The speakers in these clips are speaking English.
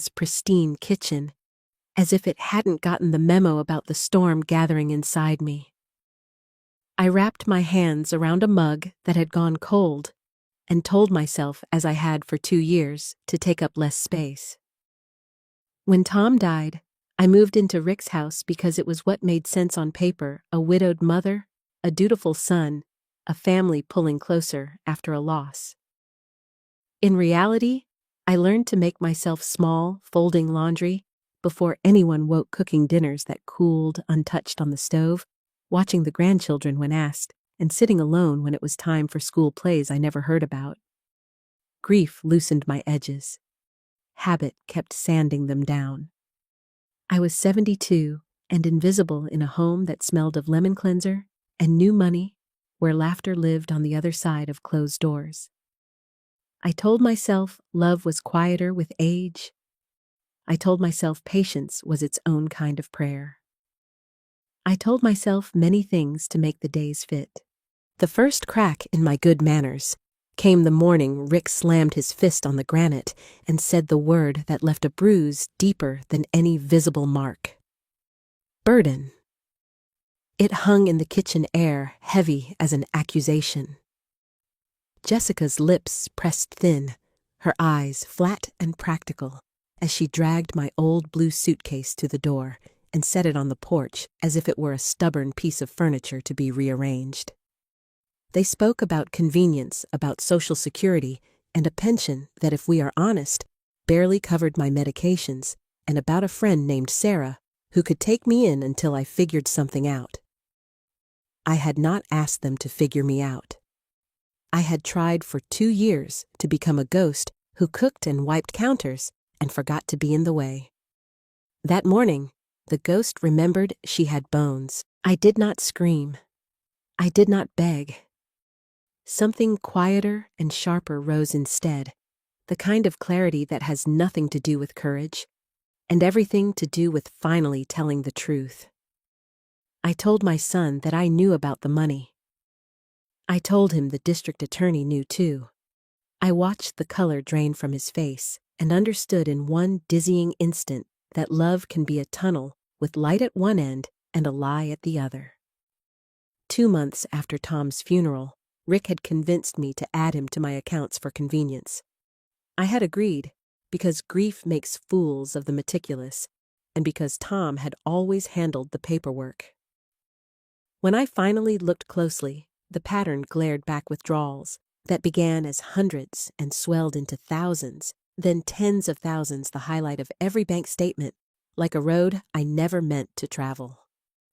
pristine kitchen, as if it hadn't gotten the memo about the storm gathering inside me. I wrapped my hands around a mug that had gone cold and told myself, as I had for 2 years, to take up less space. When Tom died, I moved into Rick's house because it was what made sense on paper: a widowed mother, a dutiful son, a family pulling closer after a loss. In reality, I learned to make myself small, folding laundry, before anyone woke, cooking dinners that cooled untouched on the stove, watching the grandchildren when asked, and sitting alone when it was time for school plays I never heard about. Grief loosened my edges. Habit kept sanding them down. I was 72 and invisible in a home that smelled of lemon cleanser and new money, where laughter lived on the other side of closed doors. I told myself love was quieter with age. I told myself patience was its own kind of prayer. I told myself many things to make the days fit. The first crack in my good manners came the morning Rick slammed his fist on the granite and said the word that left a bruise deeper than any visible mark. Burden. It hung in the kitchen air, heavy as an accusation. Jessica's lips pressed thin, her eyes flat and practical, as she dragged my old blue suitcase to the door and set it on the porch as if it were a stubborn piece of furniture to be rearranged. They spoke about convenience, about Social Security, and a pension that, if we are honest, barely covered my medications, and about a friend named Sarah who could take me in until I figured something out. I had not asked them to figure me out. I had tried for 2 years to become a ghost who cooked and wiped counters and forgot to be in the way. That morning, the ghost remembered she had bones. I did not scream. I did not beg. Something quieter and sharper rose instead, the kind of clarity that has nothing to do with courage, and everything to do with finally telling the truth. I told my son that I knew about the money. I told him the district attorney knew too. I watched the color drain from his face and understood in one dizzying instant that love can be a tunnel with light at one end and a lie at the other. 2 months after Tom's funeral, Rick had convinced me to add him to my accounts for convenience. I had agreed because grief makes fools of the meticulous, and because Tom had always handled the paperwork. When I finally looked closely, the pattern glared back withdrawals that began as hundreds and swelled into thousands, then tens of thousands, the highlight of every bank statement, like a road I never meant to travel.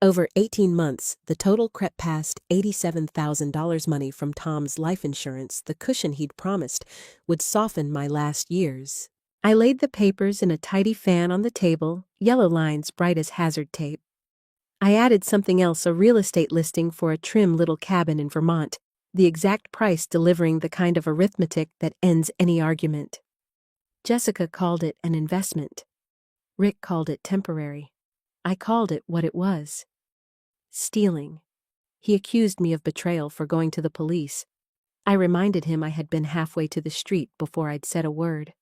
Over 18 months, the total crept past $87,000 money from Tom's life insurance, the cushion he'd promised would soften my last years. I laid the papers in a tidy fan on the table, yellow lines bright as hazard tape. I added something else, a real estate listing for a trim little cabin in Vermont, the exact price delivering the kind of arithmetic that ends any argument. Jessica called it an investment. Rick called it temporary. I called it what it was. Stealing. He accused me of betrayal for going to the police. I reminded him I had been halfway to the street before I'd said a word.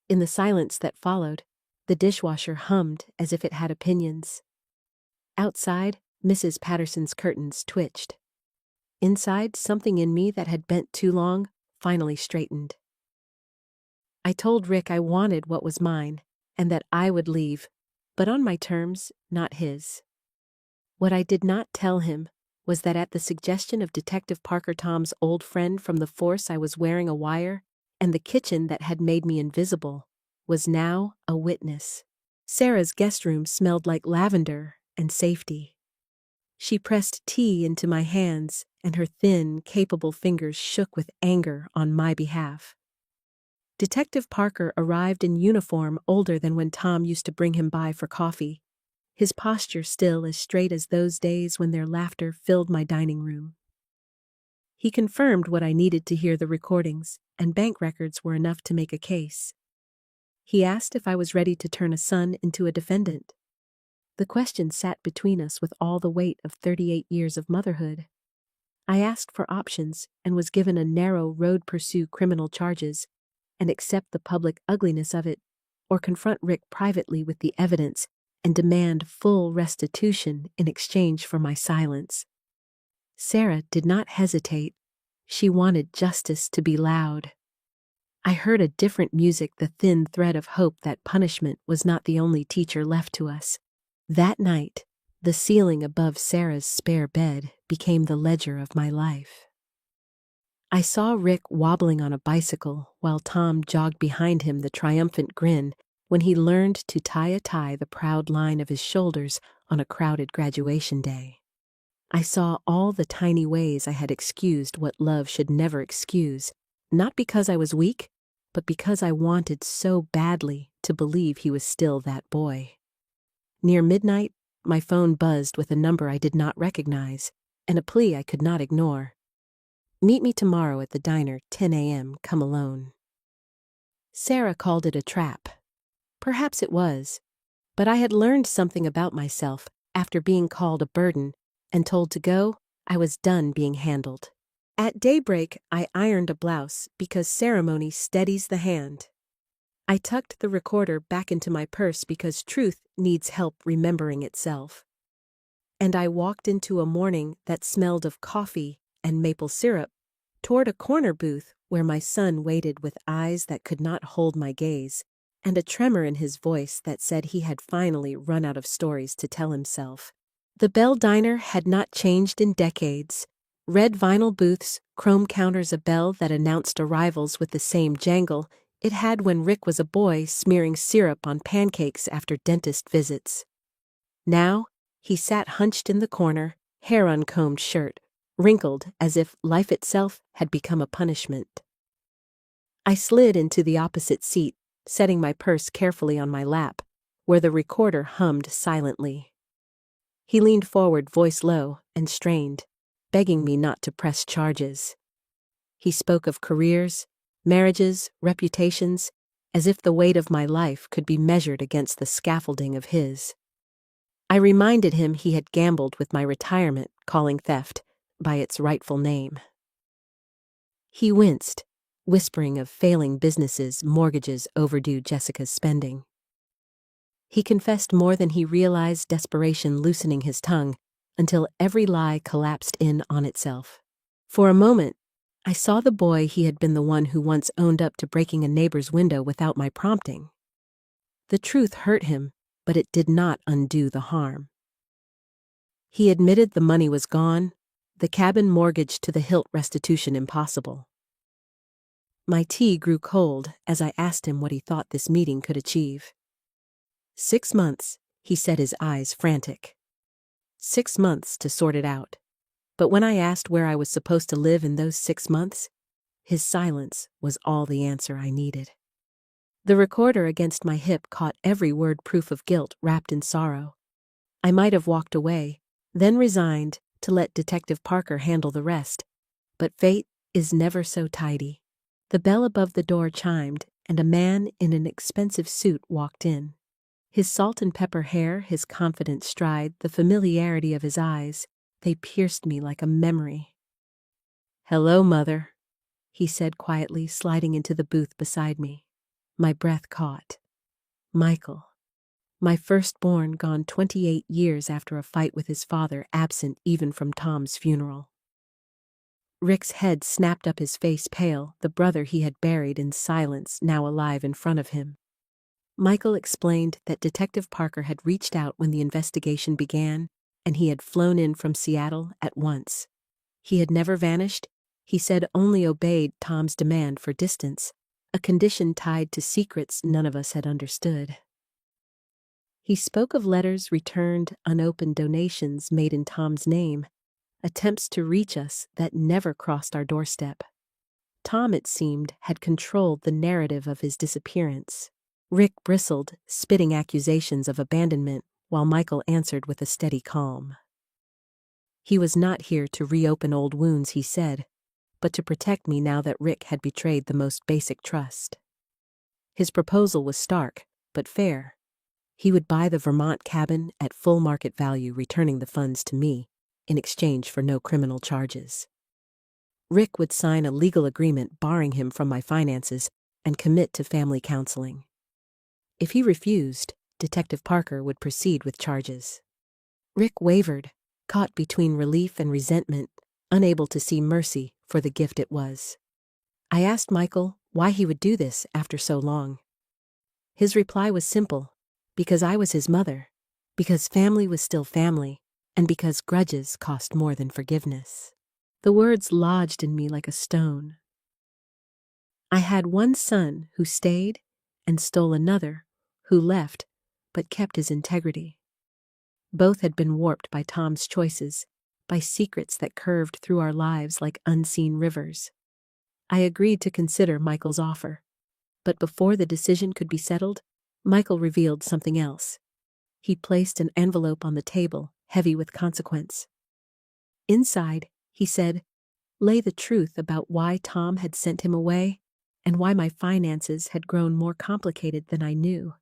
In the silence that followed, the dishwasher hummed as if it had opinions. Outside, Mrs. Patterson's curtains twitched. Inside, something in me that had bent too long finally straightened. I told Rick I wanted what was mine, and that I would leave, but on my terms, not his. What I did not tell him was that at the suggestion of Detective Parker, Tom's old friend from the force, I was wearing a wire, and the kitchen that had made me invisible was now a witness. Sarah's guest room smelled like lavender and safety. She pressed tea into my hands, and her thin, capable fingers shook with anger on my behalf. Detective Parker arrived in uniform, older than when Tom used to bring him by for coffee, his posture still as straight as those days when their laughter filled my dining room. He confirmed what I needed to hear: the recordings and bank records were enough to make a case. He asked if I was ready to turn a son into a defendant. The question sat between us with all the weight of 38 years of motherhood. I asked for options and was given a narrow road: pursue criminal charges and accept the public ugliness of it, or confront Rick privately with the evidence and demand full restitution in exchange for my silence. Sarah did not hesitate. She wanted justice to be loud. I heard a different music, the thin thread of hope that punishment was not the only teacher left to us. That night, the ceiling above Sarah's spare bed became the ledger of my life. I saw Rick wobbling on a bicycle while Tom jogged behind him, the triumphant grin when he learned to tie a tie the proud line of his shoulders on a crowded graduation day. I saw all the tiny ways I had excused what love should never excuse, not because I was weak, but because I wanted so badly to believe he was still that boy. Near midnight, my phone buzzed with a number I did not recognize, and a plea I could not ignore. "Meet me tomorrow at the diner, 10 a.m., come alone." Sarah called it a trap. Perhaps it was, but I had learned something about myself after being called a burden and told to go. I was done being handled. At daybreak, I ironed a blouse because ceremony steadies the hand. I tucked the recorder back into my purse because truth needs help remembering itself. And I walked into a morning that smelled of coffee and maple syrup, toward a corner booth where my son waited with eyes that could not hold my gaze, and a tremor in his voice that said he had finally run out of stories to tell himself. The Bell Diner had not changed in decades. Red vinyl booths, chrome counters, a bell that announced arrivals with the same jangle it had when Rick was a boy smearing syrup on pancakes after dentist visits. Now, he sat hunched in the corner, hair uncombed, shirt wrinkled as if life itself had become a punishment. I slid into the opposite seat, setting my purse carefully on my lap, where the recorder hummed silently. He leaned forward, voice low and strained, begging me not to press charges. He spoke of careers, marriages, reputations, as if the weight of my life could be measured against the scaffolding of his. I reminded him he had gambled with my retirement, calling theft by its rightful name. He winced, whispering of failing businesses, mortgages, overdue Jessica's spending. He confessed more than he realized, desperation loosening his tongue until every lie collapsed in on itself. For a moment, I saw the boy he had been, the one who once owned up to breaking a neighbor's window without my prompting. The truth hurt him, but it did not undo the harm. He admitted the money was gone, the cabin mortgaged to the hilt, restitution impossible. My tea grew cold as I asked him what he thought this meeting could achieve. 6 months, he said, his eyes frantic. 6 months to sort it out. But when I asked where I was supposed to live in those 6 months, his silence was all the answer I needed. The recorder against my hip caught every word, proof of guilt wrapped in sorrow. I might have walked away, then resigned to let Detective Parker handle the rest, but fate is never so tidy. The bell above the door chimed, and a man in an expensive suit walked in. His salt and pepper hair, his confident stride, the familiarity of his eyes, they pierced me like a memory. "Hello, Mother," he said quietly, sliding into the booth beside me. My breath caught. Michael. My firstborn, gone 28 years after a fight with his father, absent even from Tom's funeral. Rick's head snapped up, his face pale, the brother he had buried in silence now alive in front of him. Michael explained that Detective Parker had reached out when the investigation began, and he had flown in from Seattle at once. He had never vanished, he said, only obeyed Tom's demand for distance, a condition tied to secrets none of us had understood. He spoke of letters returned, unopened donations made in Tom's name, attempts to reach us that never crossed our doorstep. Tom, it seemed, had controlled the narrative of his disappearance. Rick bristled, spitting accusations of abandonment, while Michael answered with a steady calm. He was not here to reopen old wounds, he said, but to protect me now that Rick had betrayed the most basic trust. His proposal was stark, but fair. He would buy the Vermont cabin at full market value, returning the funds to me in exchange for no criminal charges. Rick would sign a legal agreement barring him from my finances and commit to family counseling. If he refused, Detective Parker would proceed with charges. Rick wavered, caught between relief and resentment, unable to see mercy for the gift it was. I asked Michael why he would do this after so long. His reply was simple: because I was his mother, because family was still family, and because grudges cost more than forgiveness. The words lodged in me like a stone. I had one son who stayed and stole another who left but kept his integrity. Both had been warped by Tom's choices, by secrets that curved through our lives like unseen rivers. I agreed to consider Michael's offer. But before the decision could be settled, Michael revealed something else. He placed an envelope on the table, heavy with consequence. Inside, he said, lay the truth about why Tom had sent him away and why my finances had grown more complicated than I knew.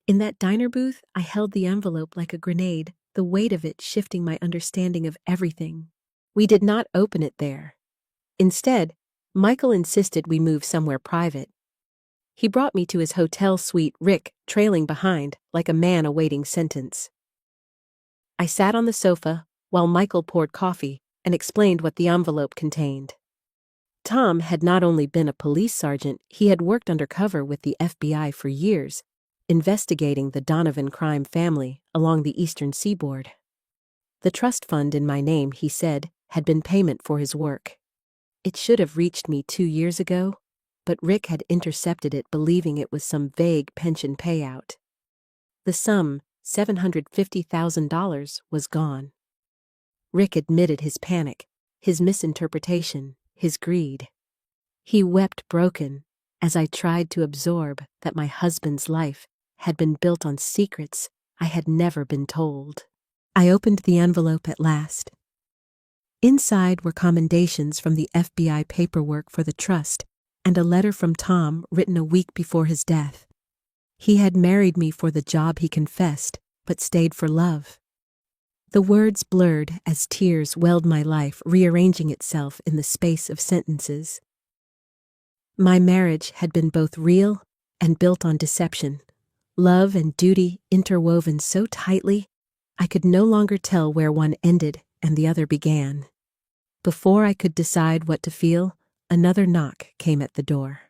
In that diner booth, I held the envelope like a grenade, the weight of it shifting my understanding of everything. We did not open it there. Instead, Michael insisted we move somewhere private. He brought me to his hotel suite, Rick trailing behind like a man awaiting sentence. I sat on the sofa while Michael poured coffee and explained what the envelope contained. Tom had not only been a police sergeant, he had worked undercover with the FBI for years, investigating the Donovan crime family along the eastern seaboard. The trust fund in my name, he said, had been payment for his work. It should have reached me 2 years ago, but Rick had intercepted it, believing it was some vague pension payout. The sum, $750,000, was gone. Rick admitted his panic, his misinterpretation, his greed. He wept broken as I tried to absorb that my husband's life had been built on secrets I had never been told. I opened the envelope at last. Inside were commendations from the FBI paperwork for the trust and a letter from Tom written a week before his death. He had married me for the job, he confessed, but stayed for love. The words blurred as tears welled my life, rearranging itself in the space of sentences. My marriage had been both real and built on deception, love and duty interwoven so tightly I could no longer tell where one ended and the other began. Before I could decide what to feel, another knock came at the door.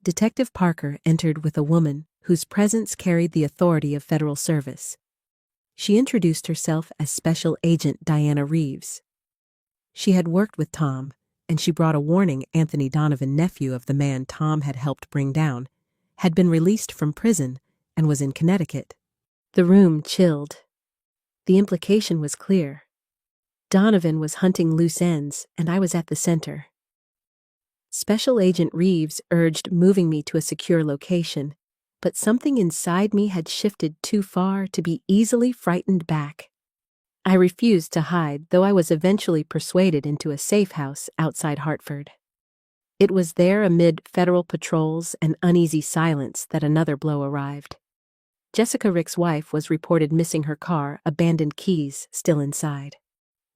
Detective Parker entered with a woman whose presence carried the authority of federal service. She introduced herself as Special Agent Diana Reeves. She had worked with Tom, and she brought a warning. Anthony Donovan, nephew of the man Tom had helped bring down, had been released from prison and was in Connecticut. The room chilled. The implication was clear. Donovan was hunting loose ends, and I was at the center. Special Agent Reeves urged moving me to a secure location, but something inside me had shifted too far to be easily frightened back. I refused to hide, though I was eventually persuaded into a safe house outside Hartford. It was there, amid federal patrols and uneasy silence, that another blow arrived. Jessica, Rick's wife, was reported missing her car, abandoned keys still inside.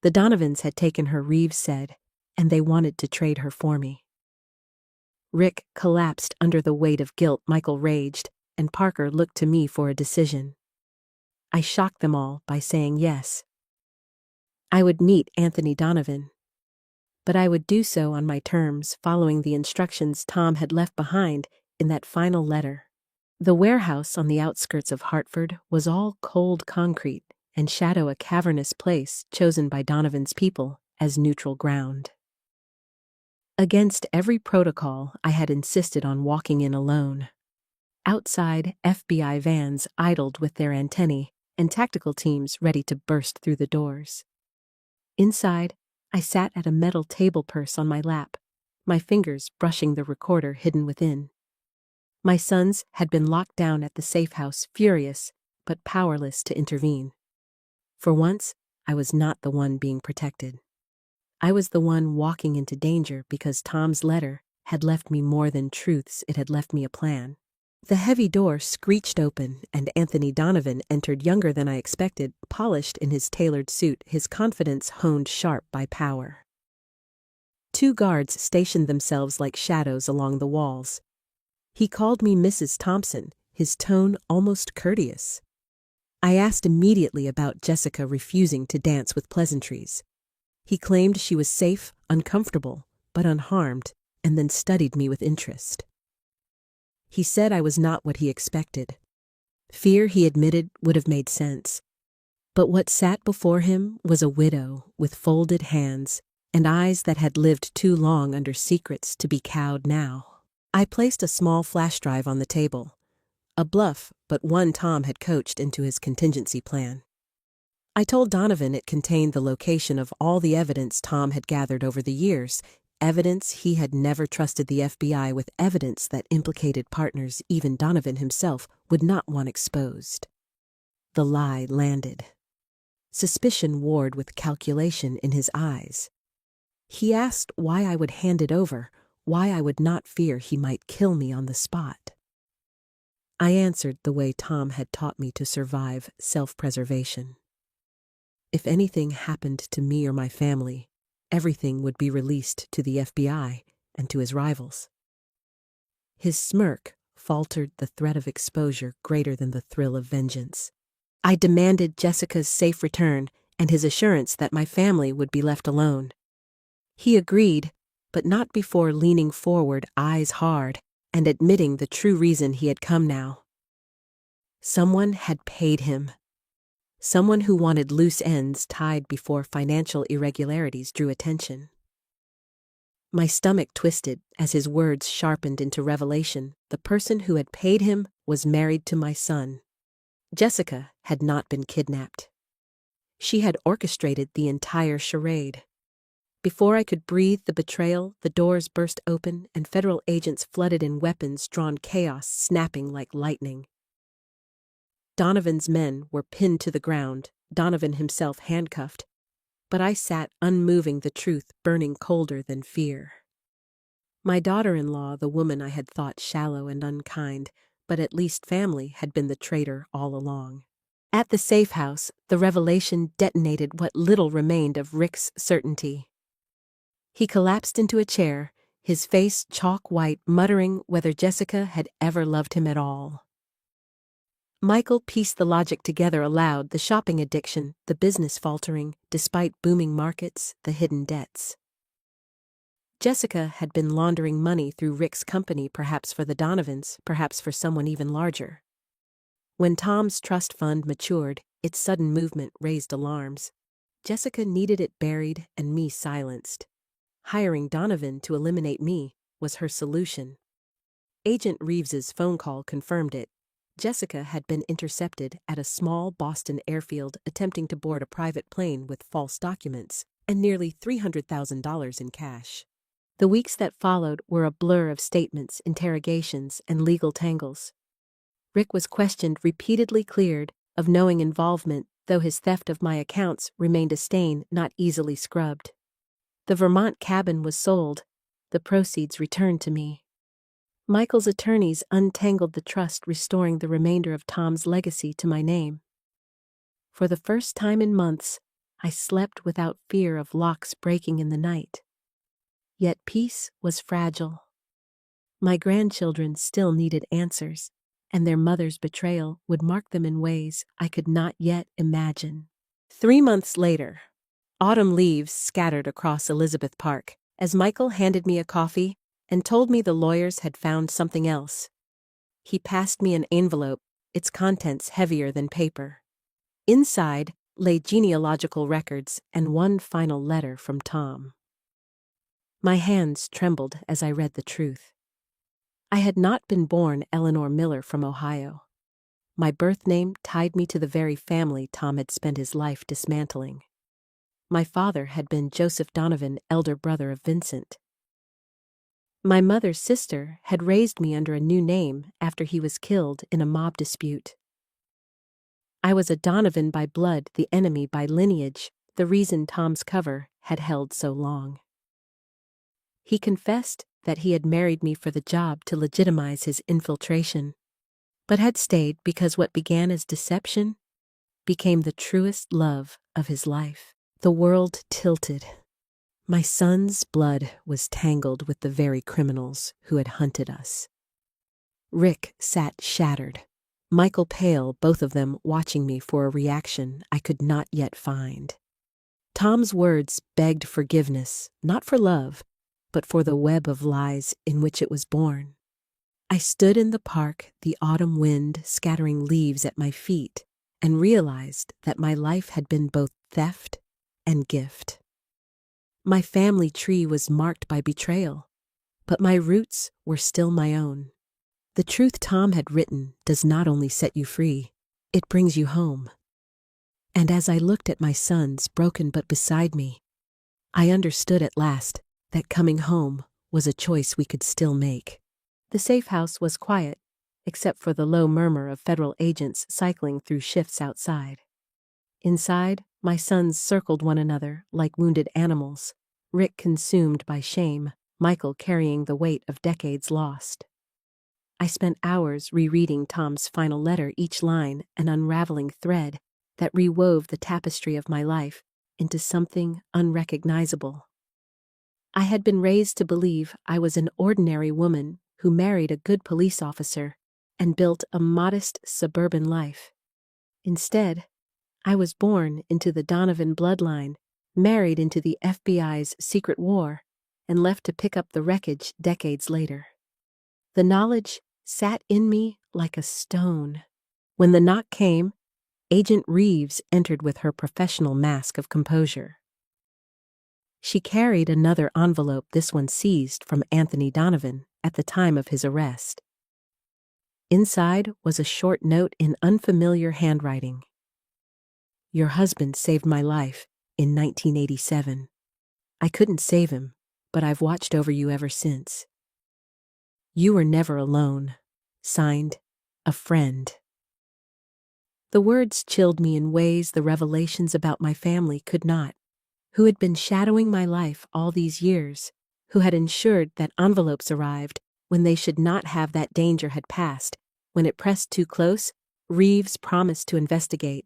The Donovans had taken her, Reeves said, and they wanted to trade her for me. Rick collapsed under the weight of guilt, Michael raged, and Parker looked to me for a decision. I shocked them all by saying yes. I would meet Anthony Donovan, but I would do so on my terms, following the instructions Tom had left behind in that final letter. The warehouse on the outskirts of Hartford was all cold concrete and shadow, a cavernous place chosen by Donovan's people as neutral ground. Against every protocol, I had insisted on walking in alone. Outside, FBI vans idled with their antennae and tactical teams ready to burst through the doors. Inside, I sat at a metal table purse on my lap, my fingers brushing the recorder hidden within. My sons had been locked down at the safe house, furious but powerless to intervene. For once, I was not the one being protected. I was the one walking into danger because Tom's letter had left me more than truths, it had left me a plan. The heavy door screeched open, and Anthony Donovan entered, younger than I expected, polished in his tailored suit, his confidence honed sharp by power. 2 guards stationed themselves like shadows along the walls. He called me Mrs. Thompson, his tone almost courteous. I asked immediately about Jessica refusing to dance with pleasantries. He claimed she was safe, uncomfortable, but unharmed, and then studied me with interest. He said I was not what he expected. Fear, he admitted, would have made sense. But what sat before him was a widow with folded hands and eyes that had lived too long under secrets to be cowed now. I placed a small flash drive on the table, a bluff, but one Tom had coached into his contingency plan. I told Donovan it contained the location of all the evidence Tom had gathered over the years, evidence he had never trusted the FBI with, evidence that implicated partners even Donovan himself would not want exposed. The lie landed. Suspicion warred with calculation in his eyes. He asked why I would hand it over, why I would not fear he might kill me on the spot. I answered the way Tom had taught me to survive self-preservation. If anything happened to me or my family, everything would be released to the FBI and to his rivals. His smirk faltered the threat of exposure greater than the thrill of vengeance. I demanded Jessica's safe return and his assurance that my family would be left alone. He agreed, but not before leaning forward, eyes hard, and admitting the true reason he had come now. Someone had paid him. Someone who wanted loose ends tied before financial irregularities drew attention. My stomach twisted as his words sharpened into revelation. The person who had paid him was married to my son. Jessica had not been kidnapped. She had orchestrated the entire charade. Before I could breathe the betrayal, the doors burst open and federal agents flooded in weapons-drawn chaos snapping like lightning. Donovan's men were pinned to the ground, Donovan himself handcuffed, but I sat unmoving, the truth burning colder than fear. My daughter-in-law, the woman I had thought shallow and unkind, but at least family, had been the traitor all along. At the safe house, the revelation detonated what little remained of Rick's certainty. He collapsed into a chair, his face chalk white, muttering whether Jessica had ever loved him at all. Michael pieced the logic together aloud: the shopping addiction, the business faltering, despite booming markets, the hidden debts. Jessica had been laundering money through Rick's company, perhaps for the Donovans, perhaps for someone even larger. When Tom's trust fund matured, its sudden movement raised alarms. Jessica needed it buried and me silenced. Hiring Donovan to eliminate me was her solution. Agent Reeves's phone call confirmed it. Jessica had been intercepted at a small Boston airfield attempting to board a private plane with false documents and nearly $300,000 in cash. The weeks that followed were a blur of statements, interrogations, and legal tangles. Rick was questioned, repeatedly cleared of knowing involvement, though his theft of my accounts remained a stain not easily scrubbed. The Vermont cabin was sold, the proceeds returned to me. Michael's attorneys untangled the trust, restoring the remainder of Tom's legacy to my name. For the first time in months, I slept without fear of locks breaking in the night. Yet peace was fragile. My grandchildren still needed answers, and their mother's betrayal would mark them in ways I could not yet imagine. 3 months later, autumn leaves scattered across Elizabeth Park as Michael handed me a coffee and told me the lawyers had found something else. He passed me an envelope, its contents heavier than paper. Inside lay genealogical records and one final letter from Tom. My hands trembled as I read the truth. I had not been born Eleanor Miller from Ohio. My birth name tied me to the very family Tom had spent his life dismantling. My father had been Joseph Donovan, elder brother of Vincent. My mother's sister had raised me under a new name after he was killed in a mob dispute. I was a Donovan by blood, the enemy by lineage, the reason Tom's cover had held so long. He confessed that he had married me for the job to legitimize his infiltration, but had stayed because what began as deception became the truest love of his life. The world tilted. My son's blood was tangled with the very criminals who had hunted us. Rick sat shattered. Michael pale, both of them watching me for a reaction I could not yet find. Tom's words begged forgiveness, not for love, but for the web of lies in which it was born. I stood in the park, the autumn wind scattering leaves at my feet, and realized that my life had been both theft and gift. My family tree was marked by betrayal, but my roots were still my own. The truth Tom had written does not only set you free, it brings you home. And as I looked at my sons broken but beside me, I understood at last that coming home was a choice we could still make. The safe house was quiet, except for the low murmur of federal agents cycling through shifts outside. Inside, my sons circled one another like wounded animals, Rick consumed by shame, Michael carrying the weight of decades lost. I spent hours rereading Tom's final letter, each line an unraveling thread that rewove the tapestry of my life into something unrecognizable. I had been raised to believe I was an ordinary woman who married a good police officer and built a modest suburban life. Instead, I was born into the Donovan bloodline, married into the FBI's secret war, and left to pick up the wreckage decades later. The knowledge sat in me like a stone. When the knock came, Agent Reeves entered with her professional mask of composure. She carried another envelope, this one seized from Anthony Donovan at the time of his arrest. Inside was a short note in unfamiliar handwriting. Your husband saved my life in 1987. I couldn't save him, but I've watched over you ever since. You were never alone. Signed, a friend. The words chilled me in ways the revelations about my family could not. Who had been shadowing my life all these years, who had ensured that envelopes arrived when they should not have, that danger had passed. When it pressed too close, Reeves promised to investigate.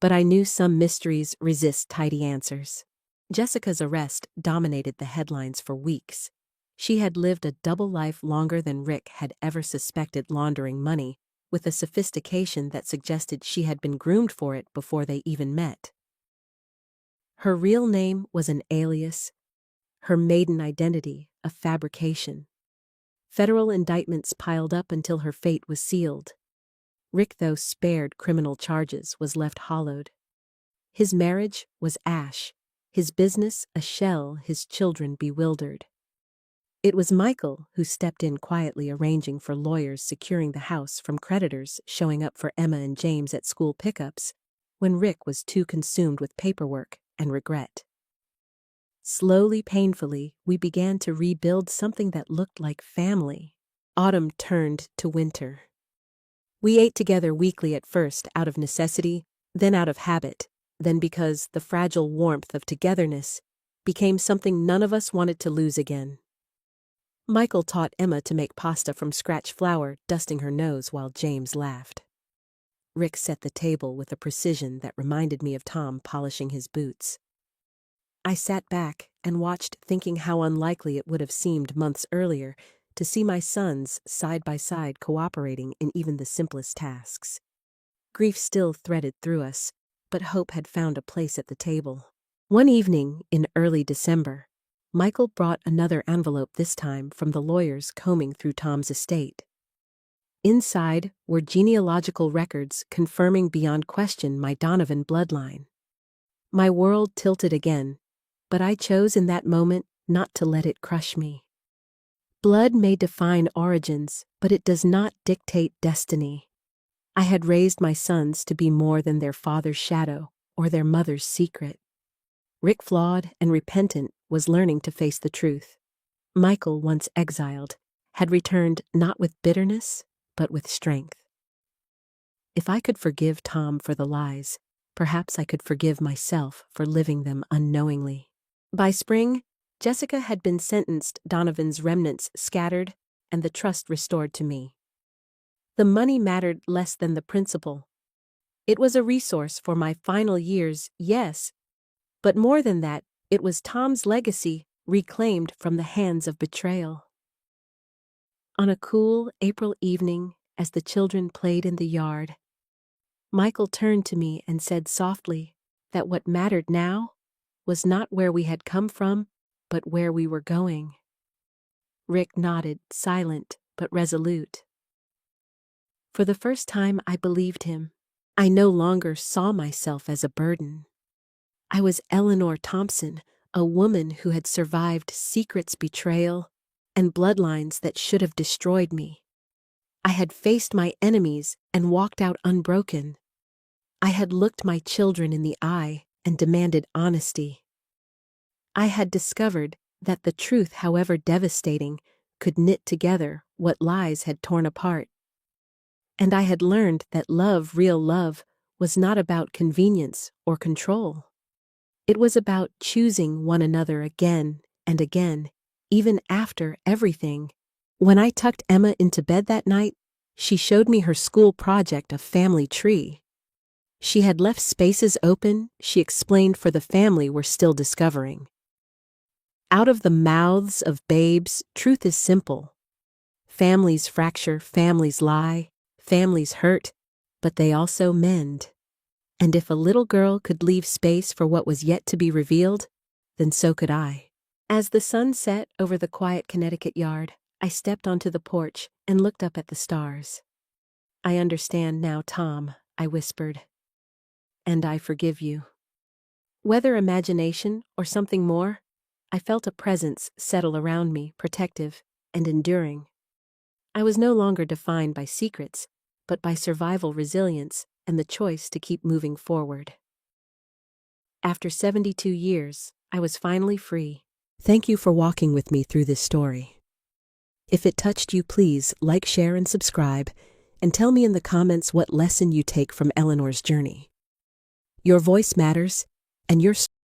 But I knew some mysteries resist tidy answers. Jessica's arrest dominated the headlines for weeks. She had lived a double life longer than Rick had ever suspected, laundering money, with a sophistication that suggested she had been groomed for it before they even met. Her real name was an alias, her maiden identity a fabrication. Federal indictments piled up until her fate was sealed. Rick, though spared criminal charges, was left hollowed. His marriage was ash, his business a shell, his children bewildered. It was Michael who stepped in quietly, arranging for lawyers, securing the house from creditors, showing up for Emma and James at school pickups, when Rick was too consumed with paperwork and regret. Slowly, painfully, we began to rebuild something that looked like family. Autumn turned to winter. We ate together weekly, at first out of necessity, then out of habit, then because the fragile warmth of togetherness became something none of us wanted to lose again. Michael taught Emma to make pasta from scratch flour, dusting her nose while James laughed. Rick set the table with a precision that reminded me of Tom polishing his boots. I sat back and watched, thinking how unlikely it would have seemed months earlier to see my sons side by side cooperating in even the simplest tasks. Grief still threaded through us, but hope had found a place at the table. One evening in early December, Michael brought another envelope, this time from the lawyers combing through Tom's estate. Inside were genealogical records confirming beyond question my Donovan bloodline. My world tilted again, but I chose in that moment not to let it crush me. Blood may define origins, but it does not dictate destiny. I had raised my sons to be more than their father's shadow or their mother's secret. Rick, flawed and repentant, was learning to face the truth. Michael, once exiled, had returned not with bitterness, but with strength. If I could forgive Tom for the lies, perhaps I could forgive myself for living them unknowingly. By spring, Jessica had been sentenced, Donovan's remnants scattered, and the trust restored to me. The money mattered less than the principle. It was a resource for my final years, yes, but more than that, it was Tom's legacy reclaimed from the hands of betrayal. On a cool April evening, as the children played in the yard, Michael turned to me and said softly that what mattered now was not where we had come from, but where we were going. Rick nodded, silent but resolute. For the first time, I believed him. I no longer saw myself as a burden. I was Eleanor Thompson, a woman who had survived secrets, betrayal, and bloodlines that should have destroyed me. I had faced my enemies and walked out unbroken. I had looked my children in the eye and demanded honesty. I had discovered that the truth, however devastating, could knit together what lies had torn apart. And I had learned that love, real love, was not about convenience or control. It was about choosing one another again and again, even after everything. When I tucked Emma into bed that night, she showed me her school project, a family tree. She had left spaces open, she explained, for the family we're still discovering. Out of the mouths of babes, truth is simple. Families fracture, families lie, families hurt, but they also mend. And if a little girl could leave space for what was yet to be revealed, then so could I. As the sun set over the quiet Connecticut yard, I stepped onto the porch and looked up at the stars. "I understand now, Tom," I whispered. "And I forgive you." Whether imagination or something more, I felt a presence settle around me, protective and enduring. I was no longer defined by secrets, but by survival, resilience, and the choice to keep moving forward. After 72 years, I was finally free. Thank you for walking with me through this story. If it touched you, please like, share, and subscribe, and tell me in the comments what lesson you take from Eleanor's journey. Your voice matters, and your